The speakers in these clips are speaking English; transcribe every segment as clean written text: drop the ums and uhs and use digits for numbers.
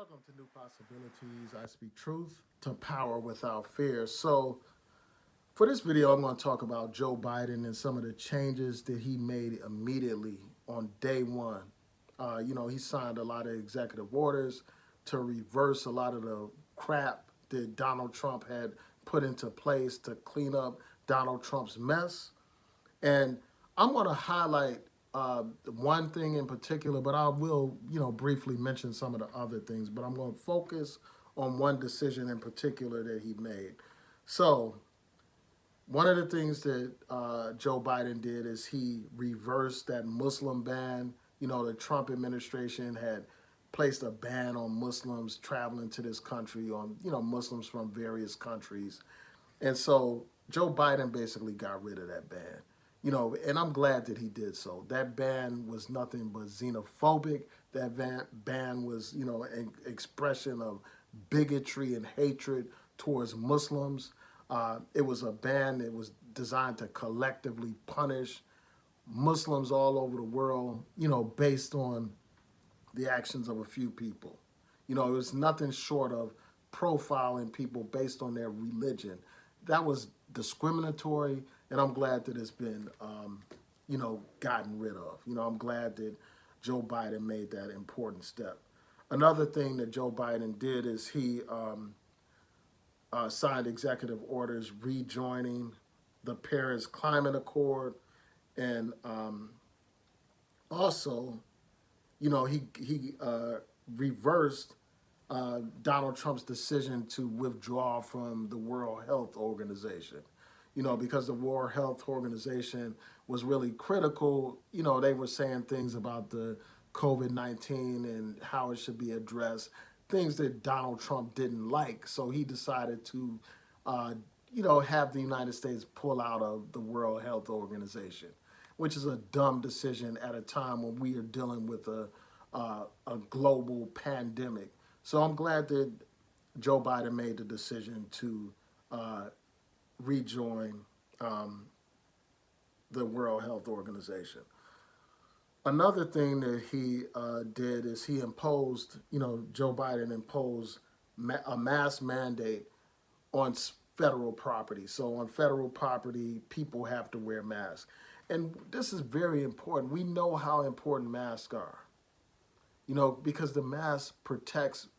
Welcome to New Possibilities. I speak truth to power without fear. So, for this video, I'm going to talk about Joe Biden and some of the changes that he made immediately on day one. He signed a lot of executive orders to reverse a lot of the crap that Donald Trump had put into place to clean up Donald Trump's mess. And I'm going to highlight one thing in particular, but I will, briefly mention some of the other things. But I'm going to focus on one decision in particular that he made. So, one of the things that Joe Biden did is he reversed that Muslim ban. The Trump administration had placed a ban on Muslims traveling to this country, on, Muslims from various countries. And so Joe Biden basically got rid of that ban. And I'm glad that he did so. That ban was nothing but xenophobic. That ban was, an expression of bigotry and hatred towards Muslims. It was a ban that was designed to collectively punish Muslims all over the world, based on the actions of a few people. It was nothing short of profiling people based on their religion. That was discriminatory, and I'm glad that it's been, gotten rid of. I'm glad that Joe Biden made that important step. Another thing that Joe Biden did is he signed executive orders rejoining the Paris Climate Accord, and also, he reversed Donald Trump's decision to withdraw from the World Health Organization. Because the World Health Organization was really critical. They were saying things about the COVID-19 and how it should be addressed, things that Donald Trump didn't like. So he decided to, have the United States pull out of the World Health Organization, which is a dumb decision at a time when we are dealing with a global pandemic. So I'm glad that Joe Biden made the decision to rejoin the World Health Organization. Another thing that he did is he imposed, Joe Biden imposed a mask mandate on federal property. So on federal property, people have to wear masks. And this is very important. We know how important masks are, because the mask protects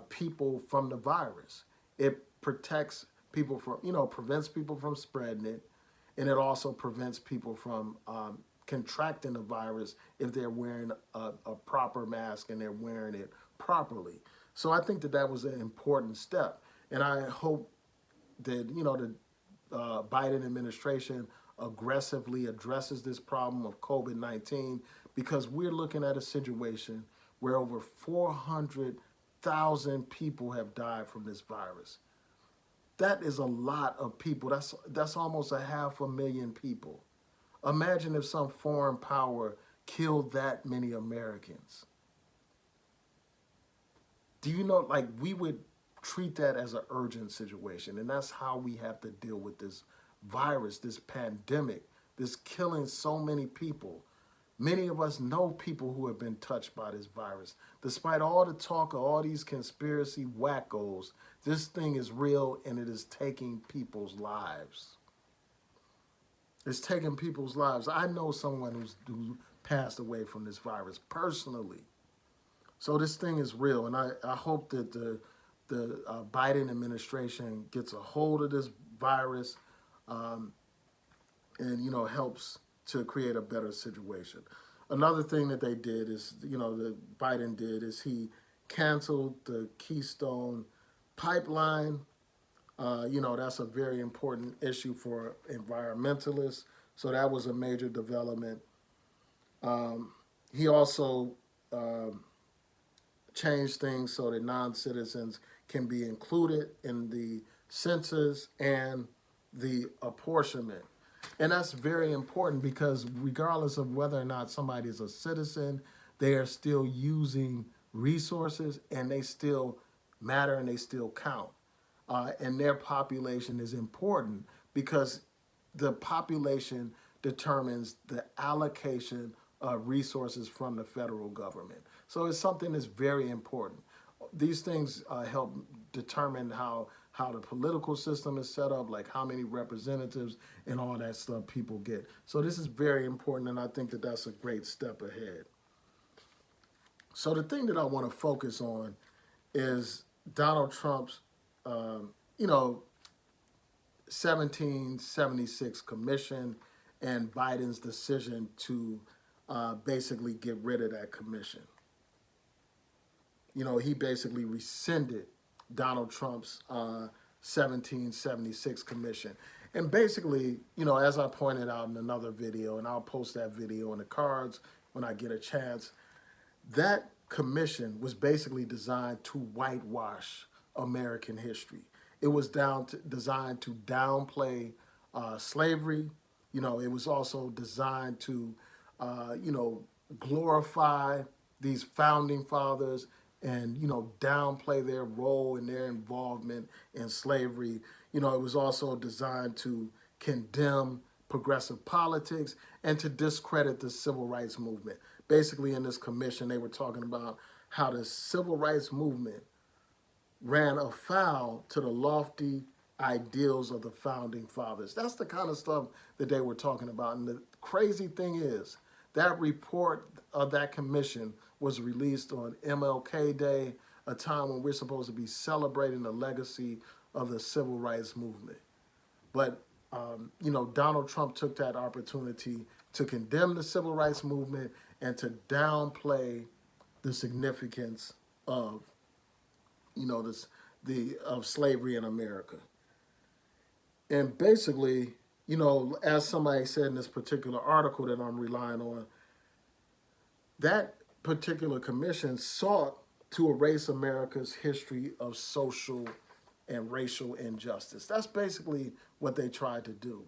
people from the virus. It protects people from, prevents people from spreading it. And it also prevents people from contracting the virus if they're wearing a proper mask and they're wearing it properly. So I think that that was an important step. And I hope that, the Biden administration aggressively addresses this problem of COVID-19, because we're looking at a situation where over 400,000 people have died from this virus. That is a lot of people. That's almost 500,000 people. Imagine if some foreign power killed that many Americans. Do you know, we would treat that as an urgent situation, and that's how we have to deal with this virus, this pandemic, this killing so many people. Many of us know people who have been touched by this virus. Despite all the talk of all these conspiracy wackos, this thing is real, and it is taking people's lives. It's taking people's lives. I know someone who passed away from this virus personally. So this thing is real, and I hope that the Biden administration gets a hold of this virus and, helps to create a better situation. Another thing that they did is, that Biden did is he canceled the Keystone pipeline. That's a very important issue for environmentalists. So that was a major development. He also changed things so that non-citizens can be included in the census and the apportionment. And that's very important, because regardless of whether or not somebody is a citizen, they are still using resources, and they still matter, and they still count. And their population is important, because the population determines the allocation of resources from the federal government. So it's something that's very important. these things help determine how the political system is set up, like how many representatives and all that stuff people get. So this is very important, and I think that that's a great step ahead. So the thing that I want to focus on is Donald Trump's, you know, 1776 commission and Biden's decision to basically get rid of that commission. You know, he basically rescinded Donald Trump's 1776 commission. And basically, you know, as I pointed out in another video, and I'll post that video in the cards when I get a chance, that commission was basically designed to whitewash American history. It was designed to downplay slavery. You know, it was also designed to, you know, glorify these founding fathers and, you know, downplay their role and their involvement in slavery. You know, it was also designed to condemn progressive politics and to discredit the civil rights movement. Basically, in this commission, they were talking about how the civil rights movement ran afoul to the lofty ideals of the founding fathers. That's the kind of stuff that they were talking about. And the crazy thing is, that report of that commission was released on MLK Day, a time when we're supposed to be celebrating the legacy of the civil rights movement. But, you know, Donald Trump took that opportunity to condemn the civil rights movement and to downplay the significance of, you know, of slavery in America. And basically, you know, as somebody said in this particular article that I'm relying on, that particular commission sought to erase America's history of social and racial injustice. That's basically what they tried to do.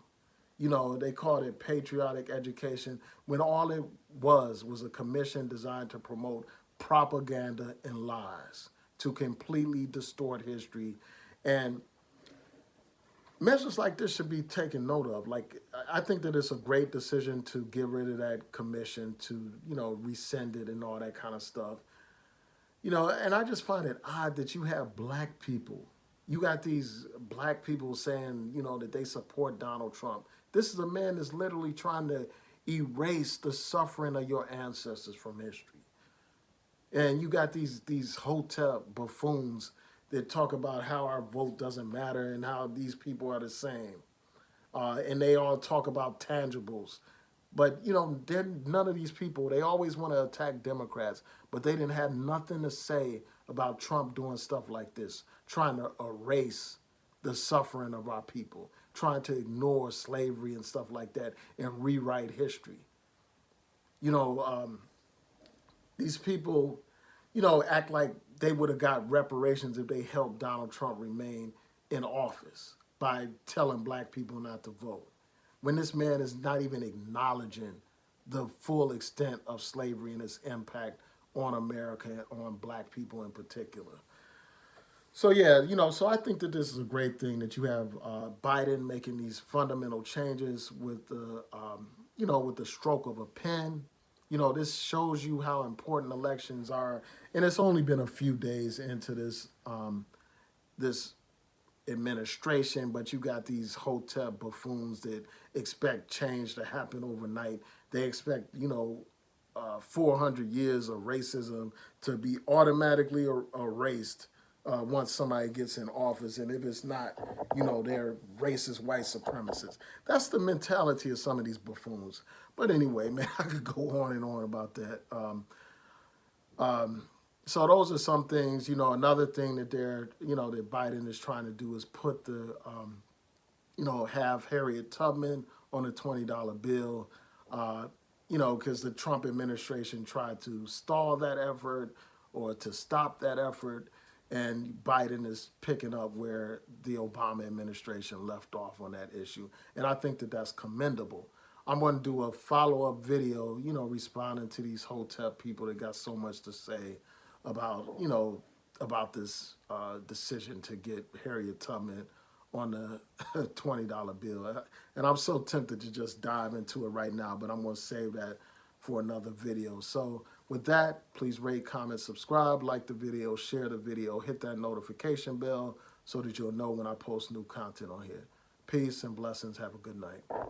You know, they called it patriotic education when all it was a commission designed to promote propaganda and lies, to completely distort history. And measures like this should be taken note of. Like, I think that it's a great decision to get rid of that commission, to, you know, rescind it and all that kind of stuff. You know, and I just find it odd that you have black people. You got these black people saying, you know, that they support Donald Trump. This is a man that's literally trying to erase the suffering of your ancestors from history. And you got these hotel buffoons that talk about how our vote doesn't matter and how these people are the same. And they all talk about tangibles. But, you know, none of these people, they always want to attack Democrats, but they didn't have nothing to say about Trump doing stuff like this, trying to erase the suffering of our people, trying to ignore slavery and stuff like that and rewrite history. You know, these people, you know, act like they would have got reparations if they helped Donald Trump remain in office by telling black people not to vote, when this man is not even acknowledging the full extent of slavery and its impact on America and on black people in particular. So yeah, you know, so I think that this is a great thing that you have Biden making these fundamental changes with the, you know, with the stroke of a pen. You know, this shows you how important elections are, and it's only been a few days into this this administration, but you got these hotel buffoons that expect change to happen overnight. They expect, you know, 400 years of racism to be automatically erased once somebody gets in office, and if it's not, you know, they're racist white supremacists. That's the mentality of some of these buffoons. But anyway, man, I could go on and on about that. So those are some things. You know, another thing that that Biden is trying to do is put the, you know, have Harriet Tubman on a $20 bill. You know, because the Trump administration tried to stall that effort or to stop that effort. And Biden is picking up where the Obama administration left off on that issue. And I think that that's commendable. I'm going to do a follow-up video, you know, responding to these hotel people that got so much to say about, you know, about this decision to get Harriet Tubman on the $20 bill. And I'm so tempted to just dive into it right now, but I'm going to save that for another video. So With that, please rate, comment, subscribe, like the video, share the video, hit that notification bell so that you'll know when I post new content on here. Peace and blessings. Have a good night.